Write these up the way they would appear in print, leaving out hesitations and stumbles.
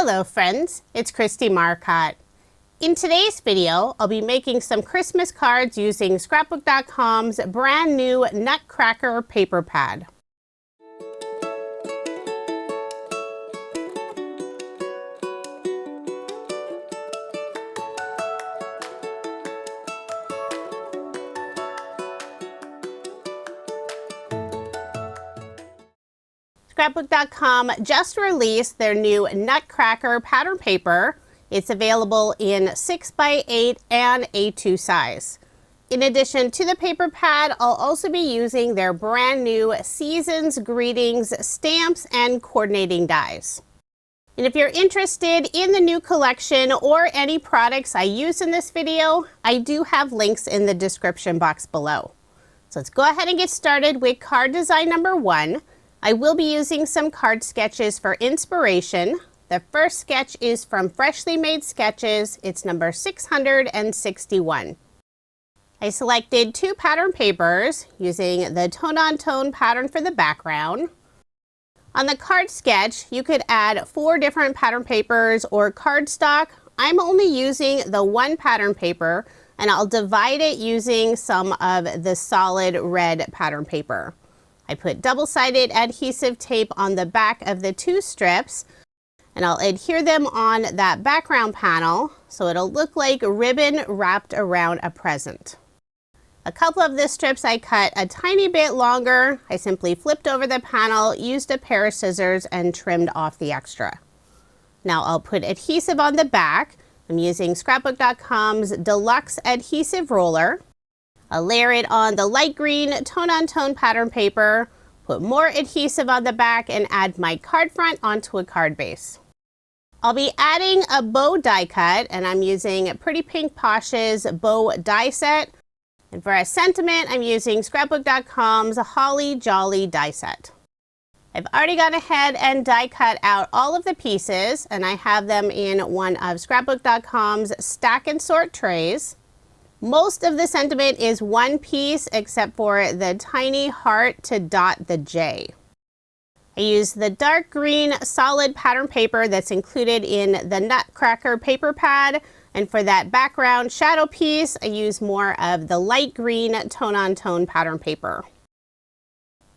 Hello friends, it's Kristie Marcotte. In today's video, I'll be making some Christmas cards using Scrapbook.com's brand new Nutcracker paper pad. Scrapbook.com just released their new Nutcracker pattern paper. It's available in 6x8 and A2 size. In addition to the paper pad, I'll also be using their brand new Season's Greetings stamps and coordinating dies. And if you're interested in the new collection or any products I use in this video, I do have links in the description box below. So let's go ahead and get started with card design number 1. I will be using some card sketches for inspiration. The first sketch is from Freshly Made Sketches. It's number 661. I selected 2 pattern papers using the tone-on-tone pattern for the background. On the card sketch, you could add 4 different pattern papers or cardstock. I'm only using the 1 pattern paper, and I'll divide it using some of the solid red pattern paper. I put double-sided adhesive tape on the back of the 2 strips, and I'll adhere them on that background panel so it'll look like ribbon wrapped around a present. A couple of the strips I cut a tiny bit longer. I simply flipped over the panel, used a pair of scissors, and trimmed off the extra. Now I'll put adhesive on the back. I'm using Scrapbook.com's Deluxe Adhesive Roller. I'll layer it on the light green tone-on-tone pattern paper, put more adhesive on the back, and add my card front onto a card base. I'll be adding a bow die cut, and I'm using Pretty Pink Posh's bow die set. And for a sentiment, I'm using Scrapbook.com's Holly Jolly die set. I've already gone ahead and die cut out all of the pieces, and I have them in one of Scrapbook.com's stack and sort trays. Most of the sentiment is one piece except for the tiny heart to dot the J. I used the dark green solid pattern paper that's included in the Nutcracker paper pad, and for that background shadow piece, I used more of the light green tone-on-tone pattern paper.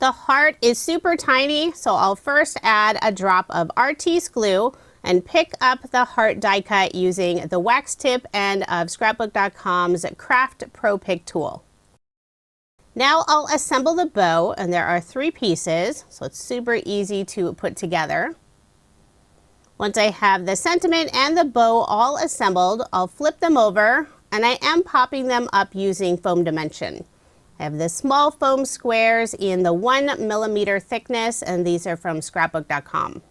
The heart is super tiny, so I'll first add a drop of Artiste glue and pick up the heart die cut using the wax tip end of Scrapbook.com's Craft Pro Pick tool. Now I'll assemble the bow, and there are 3 pieces, so it's super easy to put together. Once I have the sentiment and the bow all assembled, I'll flip them over, and I am popping them up using foam dimension. I have the small foam squares in the 1mm thickness, and these are from Scrapbook.com.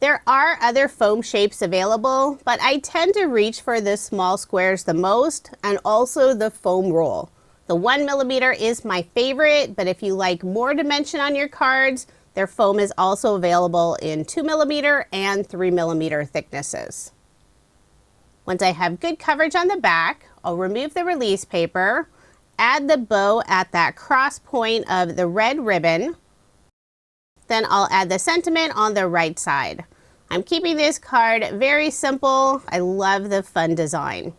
There are other foam shapes available, but I tend to reach for the small squares the most, and also the foam roll. The 1mm is my favorite, but if you like more dimension on your cards, their foam is also available in 2mm and 3mm thicknesses. Once I have good coverage on the back, I'll remove the release paper, add the bow at that cross point of the red ribbon. Then I'll add the sentiment on the right side. I'm keeping this card very simple. I love the fun design.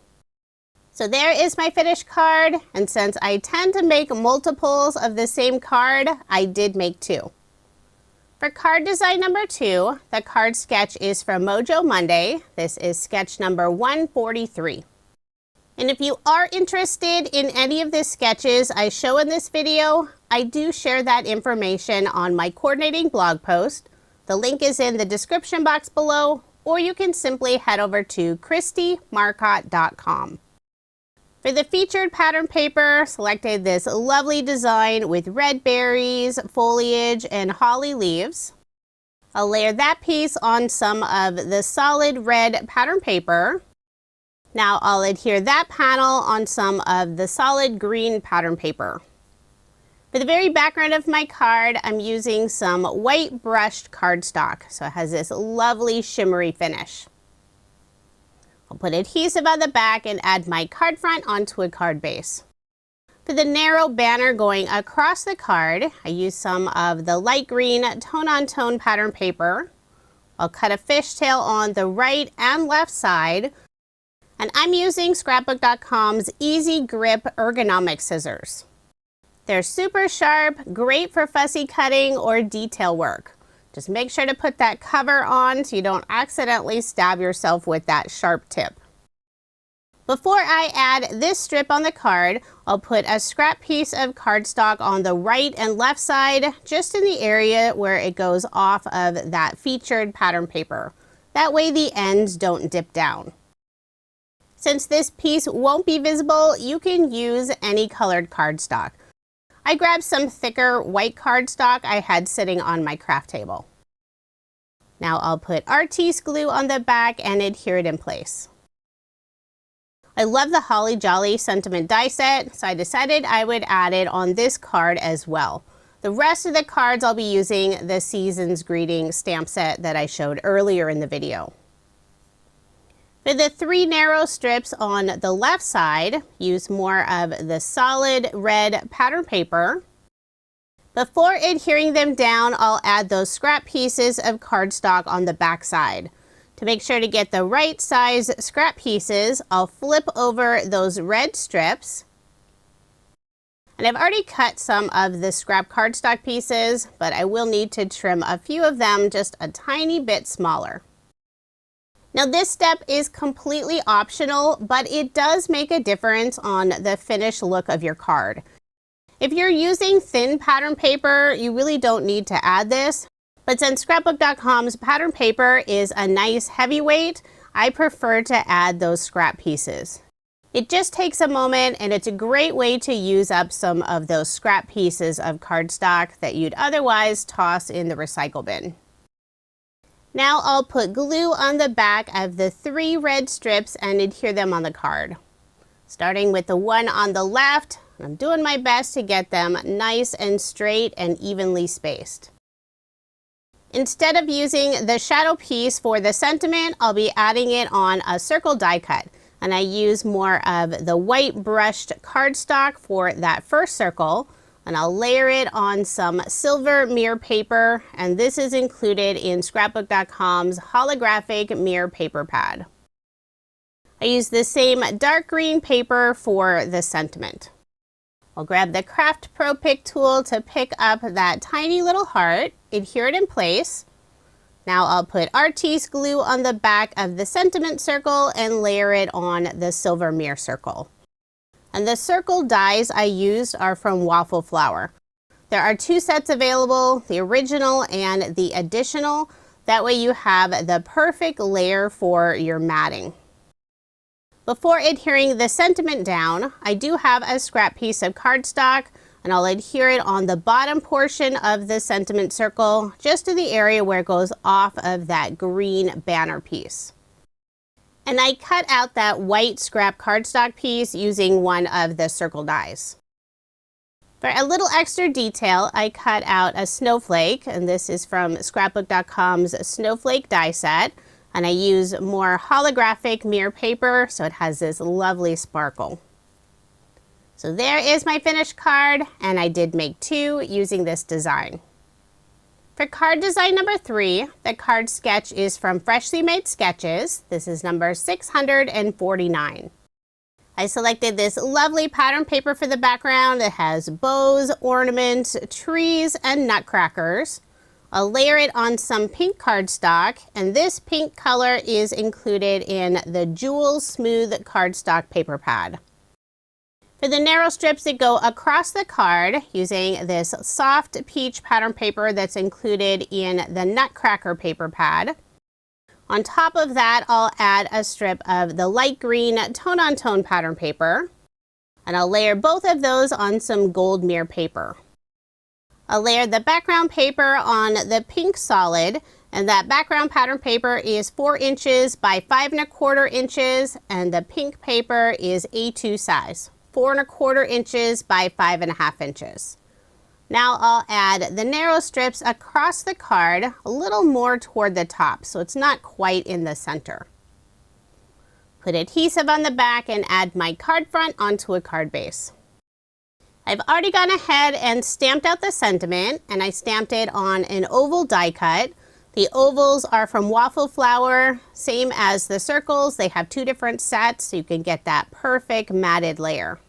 So there is my finished card, and since I tend to make multiples of the same card, I did make 2. For card design number 2, the card sketch is from Mojo Monday. This is sketch number 143. And if you are interested in any of the sketches I show in this video, I do share that information on my coordinating blog post. The link is in the description box below, or you can simply head over to KristieMarcotte.com. For the featured pattern paper, selected this lovely design with red berries, foliage, and holly leaves. I'll layer that piece on some of the solid red pattern paper. Now I'll adhere that panel on some of the solid green pattern paper. For the very background of my card, I'm using some white brushed cardstock, so it has this lovely shimmery finish. I'll put adhesive on the back and add my card front onto a card base. For the narrow banner going across the card, I use some of the light green tone-on-tone pattern paper. I'll cut a fishtail on the right and left side. And I'm using Scrapbook.com's EasyGrip Ergonomic scissors. They're super sharp, great for fussy cutting or detail work. Just make sure to put that cover on so you don't accidentally stab yourself with that sharp tip. Before I add this strip on the card, I'll put a scrap piece of cardstock on the right and left side, just in the area where it goes off of that featured pattern paper. That way the ends don't dip down. Since this piece won't be visible, you can use any colored cardstock. I grabbed some thicker white cardstock I had sitting on my craft table. Now I'll put Artiste glue on the back and adhere it in place. I love the Holly Jolly sentiment die set, so I decided I would add it on this card as well. The rest of the cards I'll be using the Season's Greeting stamp set that I showed earlier in the video. For the 3 narrow strips on the left side, use more of the solid red pattern paper. Before adhering them down, I'll add those scrap pieces of cardstock on the back side. To make sure to get the right size scrap pieces, I'll flip over those red strips. And I've already cut some of the scrap cardstock pieces, but I will need to trim a few of them just a tiny bit smaller. Now this step is completely optional, but it does make a difference on the finished look of your card. If you're using thin pattern paper, you really don't need to add this, but since Scrapbook.com's pattern paper is a nice heavyweight, I prefer to add those scrap pieces. It just takes a moment and it's a great way to use up some of those scrap pieces of cardstock that you'd otherwise toss in the recycle bin. Now I'll put glue on the back of the 3 red strips and adhere them on the card. Starting with the one on the left, I'm doing my best to get them nice and straight and evenly spaced. Instead of using the shadow piece for the sentiment, I'll be adding it on a circle die cut. And I use more of the white brushed cardstock for that first circle. And I'll layer it on some silver mirror paper, and this is included in Scrapbook.com's holographic mirror paper pad. I use the same dark green paper for the sentiment. I'll grab the Craft Pro Pick tool to pick up that tiny little heart, adhere it in place. Now I'll put Artiste glue on the back of the sentiment circle and layer it on the silver mirror circle. And the circle dies I used are from Waffle flour. There are 2 sets available, the original and the additional. That way you have the perfect layer for your matting. Before adhering the sentiment down, I do have a scrap piece of cardstock and I'll adhere it on the bottom portion of the sentiment circle, just in the area where it goes off of that green banner piece. And I cut out that white scrap cardstock piece using one of the circle dies. For a little extra detail, I cut out a snowflake, and this is from Scrapbook.com's Snowflake die set. And I use more holographic mirror paper, so it has this lovely sparkle. So there is my finished card, and I did make 2 using this design. For card design number 3, the card sketch is from Freshly Made Sketches. This is number 649. I selected this lovely pattern paper for the background. It has bows, ornaments, trees, and nutcrackers. I'll layer it on some pink cardstock, and this pink color is included in the Jewel Smooth cardstock paper pad. For the narrow strips that go across the card, using this soft peach pattern paper that's included in the Nutcracker paper pad. On top of that, I'll add a strip of the light green tone-on-tone pattern paper, and I'll layer both of those on some gold mirror paper. I'll layer the background paper on the pink solid, and that background pattern paper is 4 inches by 5 1/4 inches, and the pink paper is A2 size. 4 1/4 inches by 5 1/2 inches. Now I'll add the narrow strips across the card a little more toward the top, so it's not quite in the center. Put adhesive on the back and add my card front onto a card base. I've already gone ahead and stamped out the sentiment, and I stamped it on an oval die cut. The ovals are from Waffle flour, same as the circles. They have 2 different sets, so you can get that perfect matted layer.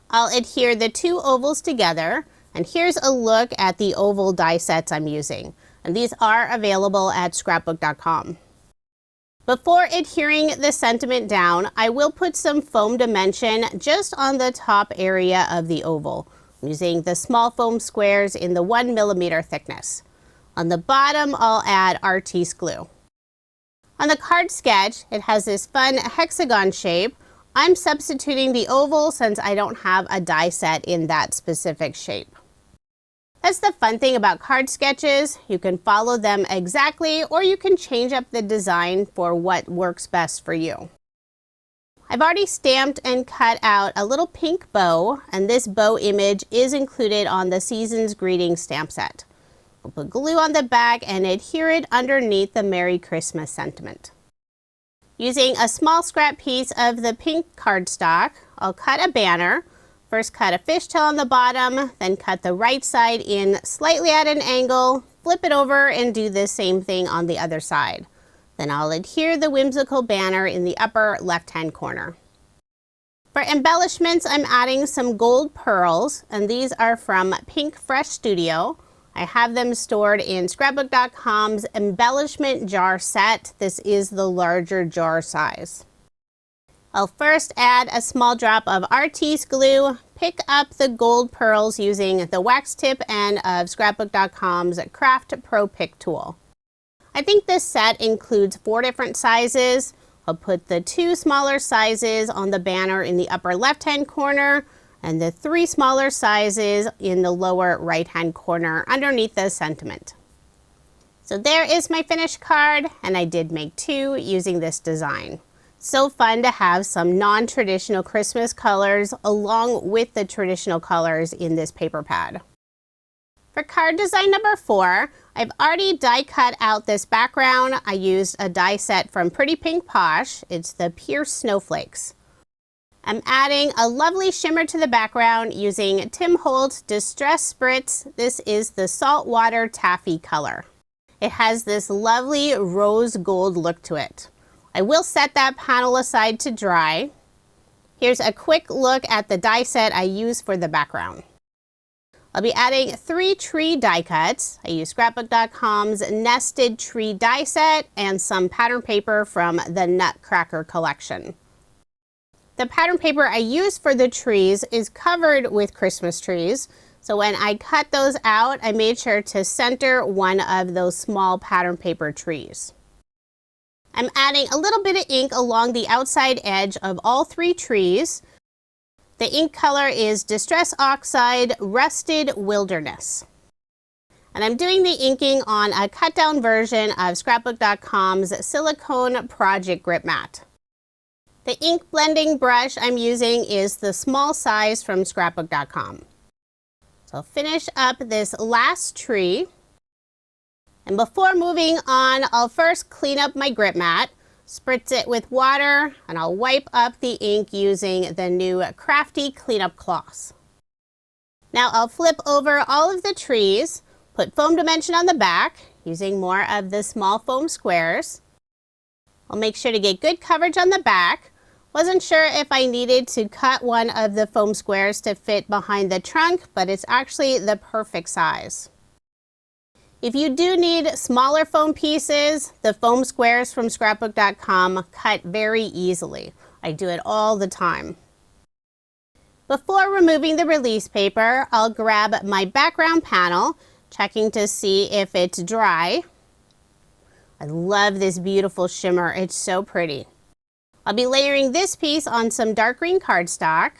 I'll adhere the 2 ovals together, and here's a look at the oval die sets I'm using. And these are available at scrapbook.com. Before adhering the sentiment down, I will put some foam dimension just on the top area of the oval, using the small foam squares in the 1 millimeter thickness. On the bottom, I'll add Artiste glue. On the card sketch, it has this fun hexagon shape. I'm substituting the oval since I don't have a die set in that specific shape. That's the fun thing about card sketches. You can follow them exactly, or you can change up the design for what works best for you. I've already stamped and cut out a little pink bow, and this bow image is included on the Season's Greetings stamp set. I'll put glue on the back and adhere it underneath the Merry Christmas sentiment. Using a small scrap piece of the pink cardstock, I'll cut a banner. First cut a fishtail on the bottom, then cut the right side in slightly at an angle, flip it over and do the same thing on the other side. Then I'll adhere the whimsical banner in the upper left-hand corner. For embellishments, I'm adding some gold pearls, and these are from Pinkfresh Studio. I have them stored in scrapbook.com's embellishment jar set. This is the larger jar size. I'll first add a small drop of Artiste glue, pick up the gold pearls using the wax tip end of scrapbook.com's Craft Pro Pick tool. I think this set includes 4 different sizes. I'll put the 2 smaller sizes on the banner in the upper left-hand corner and the 3 smaller sizes in the lower right-hand corner underneath the sentiment. So there is my finished card, and I did make 2 using this design. So fun to have some non-traditional Christmas colors along with the traditional colors in this paper pad. For card design number 4, I've already die cut out this background. I used a die set from Pretty Pink Posh. It's the Pure Snowflakes. I'm adding a lovely shimmer to the background using Tim Holtz Distress Spritz. This is the Saltwater Taffy color. It has this lovely rose gold look to it. I will set that panel aside to dry. Here's a quick look at the die set I use for the background. I'll be adding 3 tree die cuts. I use scrapbook.com's nested tree die set and some pattern paper from the Nutcracker collection. The pattern paper I use for the trees is covered with Christmas trees. So when I cut those out, I made sure to center one of those small pattern paper trees. I'm adding a little bit of ink along the outside edge of all 3 trees. The ink color is Distress Oxide Rusted Wilderness. And I'm doing the inking on a cut down version of scrapbook.com's silicone project grip mat. The ink blending brush I'm using is the small size from scrapbook.com. So I'll finish up this last tree. And before moving on, I'll first clean up my grip mat, spritz it with water, and I'll wipe up the ink using the new Crafty cleanup cloths. Now I'll flip over all of the trees, put foam dimension on the back using more of the small foam squares. I'll make sure to get good coverage on the back. Wasn't sure if I needed to cut one of the foam squares to fit behind the trunk, but it's actually the perfect size. If you do need smaller foam pieces, the foam squares from scrapbook.com cut very easily. I do it all the time. Before removing the release paper, I'll grab my background panel, checking to see if it's dry. I love this beautiful shimmer. It's so pretty. I'll be layering this piece on some dark green cardstock.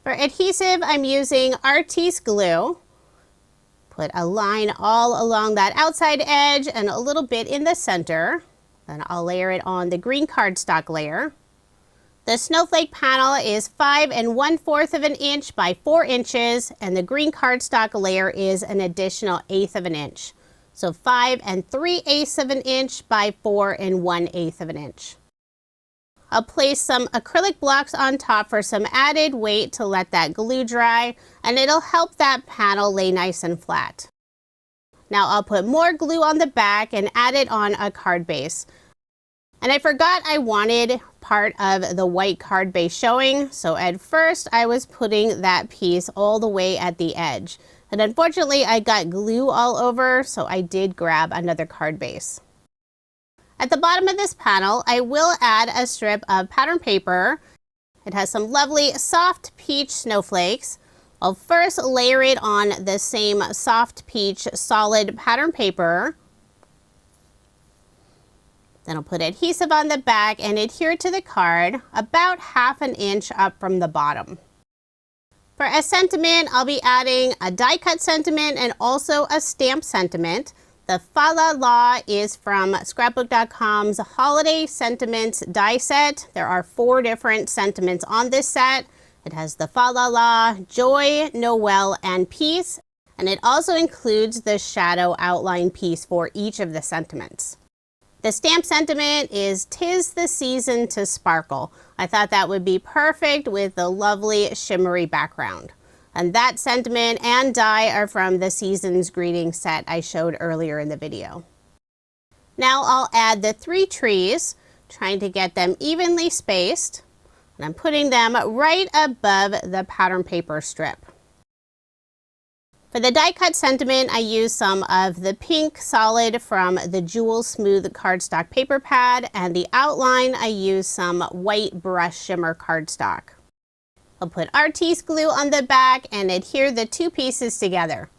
For adhesive, I'm using Artiste glue. Put a line all along that outside edge and a little bit in the center. Then I'll layer it on the green cardstock layer. The snowflake panel is 5 1/4 of an inch by 4 inches, and the green cardstock layer is an additional 1/8 of an inch. So 5 3/8 of an inch by 4 1/8 of an inch. I'll place some acrylic blocks on top for some added weight to let that glue dry, and it'll help that panel lay nice and flat. Now I'll put more glue on the back and add it on a card base. And I forgot I wanted part of the white card base showing, so at first I was putting that piece all the way at the edge. And unfortunately I got glue all over, so I did grab another card base. At the bottom of this panel, I will add a strip of pattern paper. It has some lovely soft peach snowflakes. I'll first layer it on the same soft peach solid pattern paper. Then I'll put adhesive on the back and adhere to the card about 1/2 inch up from the bottom. For a sentiment, I'll be adding a die cut sentiment and also a stamp sentiment. The Fa La La is from Scrapbook.com's Holiday Sentiments die set. There are 4 different sentiments on this set. It has the Fa La La, Joy, Noel, and Peace. And it also includes the shadow outline piece for each of the sentiments. The stamp sentiment is "'Tis the Season to Sparkle." I thought that would be perfect with the lovely shimmery background. And that sentiment and die are from the Season's Greeting set I showed earlier in the video. Now I'll add the 3 trees, trying to get them evenly spaced. And I'm putting them right above the pattern paper strip. For the die cut sentiment, I used some of the pink solid from the Jewel Smooth cardstock paper pad, and the outline I used some white brush shimmer cardstock. I'll put Artiste glue on the back and adhere the 2 pieces together.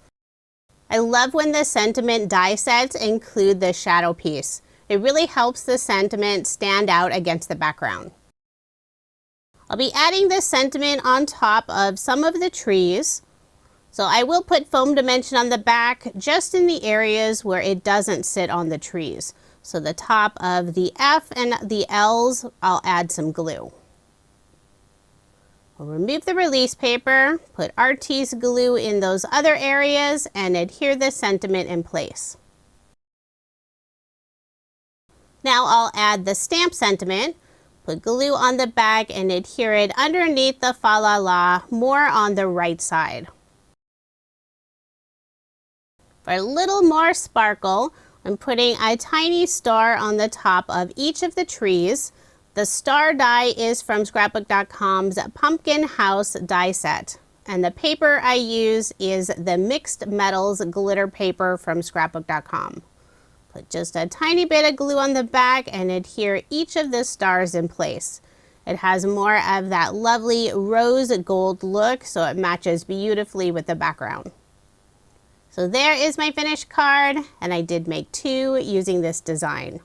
I love when the sentiment die sets include the shadow piece. It really helps the sentiment stand out against the background. I'll be adding this sentiment on top of some of the trees. So I will put foam dimension on the back just in the areas where it doesn't sit on the trees. So the top of the F and the L's, I'll add some glue. I'll remove the release paper, put Artiste glue in those other areas, and adhere the sentiment in place. Now I'll add the stamp sentiment, put glue on the back and adhere it underneath the Fa La La, more on the right side. For a little more sparkle, I'm putting a tiny star on the top of each of the trees. The star die is from Scrapbook.com's Pumpkin House die set. And the paper I use is the Mixed Metals glitter paper from Scrapbook.com. Put just a tiny bit of glue on the back and adhere each of the stars in place. It has more of that lovely rose gold look, so it matches beautifully with the background. So there is my finished card, and I did make 2 using this design.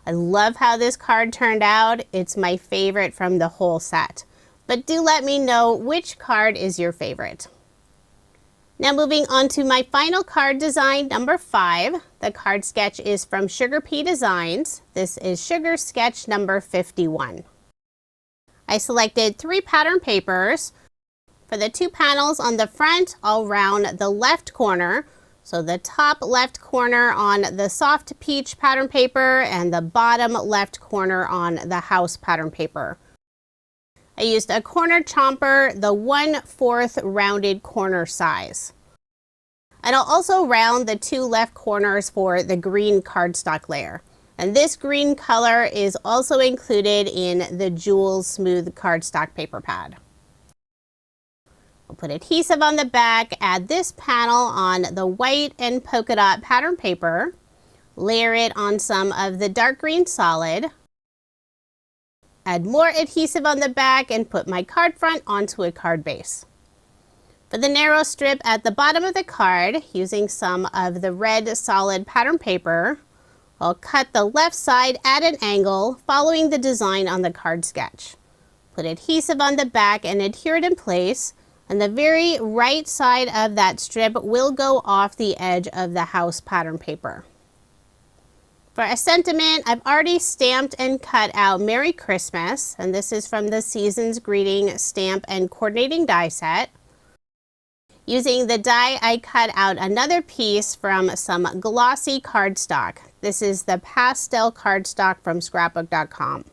I love how this card turned out. It's my favorite from the whole set. But do let me know which card is your favorite. Now moving on to my final card design, number 5. The card sketch is from Sugar Pea Designs. This is Sugar Sketch number 51. I selected 3 pattern papers. For the 2 panels on the front, I'll round the left corner. So the top left corner on the soft peach pattern paper and the bottom left corner on the house pattern paper. I used a corner chomper, the 1/4 rounded corner size. And I'll also round the 2 left corners for the green cardstock layer. And this green color is also included in the Jewel Smooth cardstock paper pad. I'll put adhesive on the back, add this panel on the white and polka dot pattern paper, layer it on some of the dark green solid, add more adhesive on the back, and put my card front onto a card base. For the narrow strip at the bottom of the card, using some of the red solid pattern paper, I'll cut the left side at an angle, following the design on the card sketch. Put adhesive on the back and adhere it in place. And the very right side of that strip will go off the edge of the house pattern paper. For a sentiment, I've already stamped and cut out Merry Christmas, and this is from the Season's Greeting stamp and coordinating die set. Using the die, I cut out another piece from some glossy cardstock. This is the pastel cardstock from Scrapbook.com.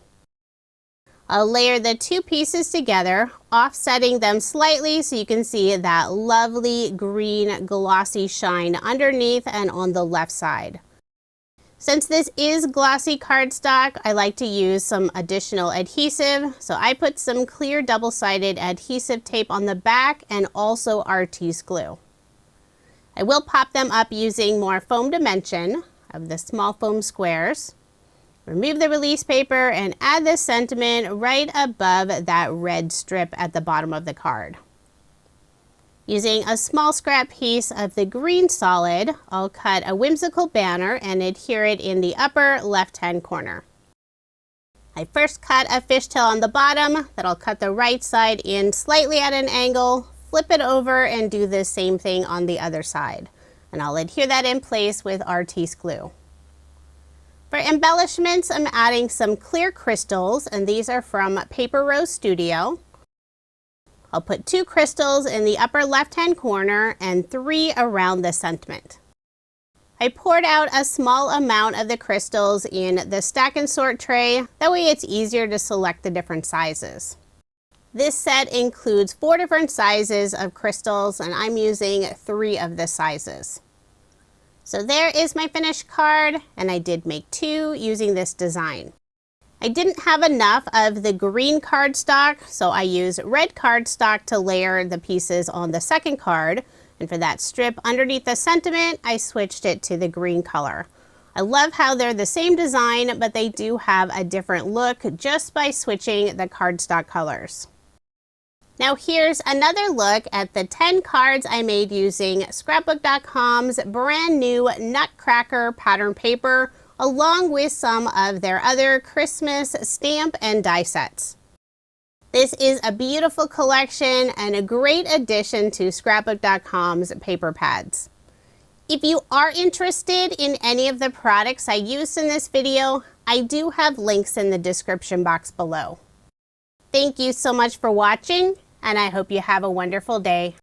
I'll layer the two pieces together, offsetting them slightly so you can see that lovely green glossy shine underneath and on the left side. Since this is glossy cardstock, I like to use some additional adhesive, so I put some clear double-sided adhesive tape on the back and also Artis glue. I will pop them up using more foam dimension of the small foam squares. Remove the release paper and add the sentiment right above that red strip at the bottom of the card. Using a small scrap piece of the green solid, I'll cut a whimsical banner and adhere it in the upper left-hand corner. I first cut a fishtail on the bottom that I'll cut the right side in slightly at an angle, flip it over and do the same thing on the other side. And I'll adhere that in place with Artis glue. For embellishments, I'm adding some clear crystals, and these are from Paper Rose Studio. I'll put 2 crystals in the upper left-hand corner and 3 around the sentiment. I poured out a small amount of the crystals in the stack and sort tray. That way it's easier to select the different sizes. This set includes 4 different sizes of crystals, and I'm using 3 of the sizes. So there is my finished card, and I did make 2 using this design. I didn't have enough of the green cardstock, so I used red cardstock to layer the pieces on the second card. And for that strip underneath the sentiment, I switched it to the green color. I love how they're the same design, but they do have a different look just by switching the cardstock colors. Now here's another look at the 10 cards I made using Scrapbook.com's brand new Nutcracker pattern paper, along with some of their other Christmas stamp and die sets. This is a beautiful collection and a great addition to Scrapbook.com's paper pads. If you are interested in any of the products I used in this video, I do have links in the description box below. Thank you so much for watching, and I hope you have a wonderful day.